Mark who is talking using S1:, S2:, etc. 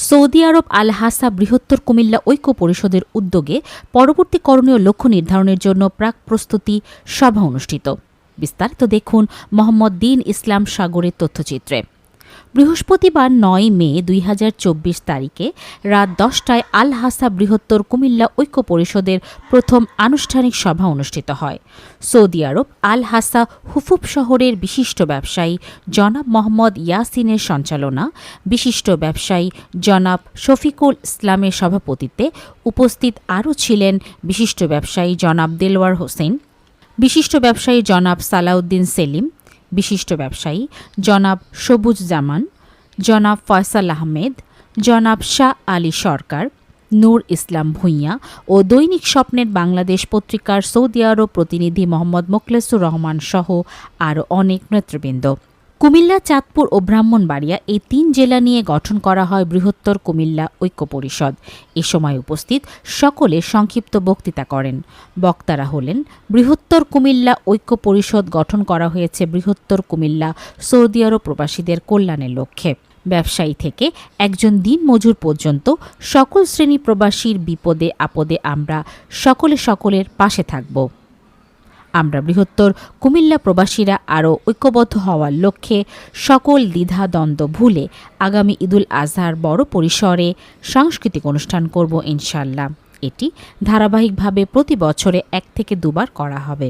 S1: Saudi আরব আল হাসা বৃহত্তর কুমিল্লা ঐক্য পরিষদের উদ্যোগে পরবর্তী করণীয় লক্ষ্য নির্ধারণের জন্য প্রাক প্রস্তুতি সভা অনুষ্ঠিত। বিস্তারিত দেখুন মোহাম্মদ দীন ইসলাম সাগরের তথ্যচিত্রে। বৃহস্পতিবার ৯ মে ২০২৪ তারিখে রাত ১০টায় আল হাসা বৃহত্তর কুমিল্লা ঐক্য পরিষদের প্রথম আনুষ্ঠানিক সভা অনুষ্ঠিত হয়। সৌদি আরব আল হাসা হুফুফ শহরের বিশিষ্ট ব্যবসায়ী জনাব মোহাম্মদ ইয়াসিনের সঞ্চালনা, বিশিষ্ট ব্যবসায়ী জনাব শফিকুল ইসলামের সভাপতিত্বে উপস্থিত আরও ছিলেন বিশিষ্ট ব্যবসায়ী জনাব দেলওয়ার হোসেন, বিশিষ্ট ব্যবসায়ী জনাব সালাউদ্দিন সেলিম, বিশিষ্ট ব্যবসায়ী জনাব সবুজ জামান, জনাব ফয়সাল আহমেদ, জনাব শাহ আলী সরকার, নূর ইসলাম ভূঁইয়া ও দৈনিক স্বপ্নের বাংলাদেশ পত্রিকার সৌদি আরব প্রতিনিধি মোহাম্মদ মোখলেসুর রহমান সহ আরও অনেক নেতৃবৃন্দ। কুমিল্লা, চাঁদপুর ও ব্রাহ্মণবাড়িয়া এই ৩ জেলা নিয়ে গঠন করা হয় বৃহত্তর কুমিল্লা ঐক্য পরিষদ। এ সময় উপস্থিত সকলে সংক্ষিপ্ত বক্তৃতা করেন। বক্তারা হলেন, বৃহত্তর কুমিল্লা ঐক্য পরিষদ গঠন করা হয়েছে বৃহত্তর কুমিল্লা সৌদি আরব প্রবাসীদের কল্যাণের লক্ষ্যে। ব্যবসায়ী থেকে একজন দিনমজুর পর্যন্ত সকল শ্রেণী প্রবাসীর বিপদে আপদে আমরা সকলের পাশে থাকব। আমরা বৃহত্তর কুমিল্লা প্রবাসীরা আরও ঐক্যবদ্ধ হওয়ার লক্ষ্যে সকল দ্বিধা দ্বন্দ্ব ভুলে আগামী ঈদুল আজহার বড় পরিসরে সাংস্কৃতিক অনুষ্ঠান করব ইনশাআল্লাহ। এটি ধারাবাহিকভাবে প্রতি বছরে 1 থেকে 2 বার করা হবে।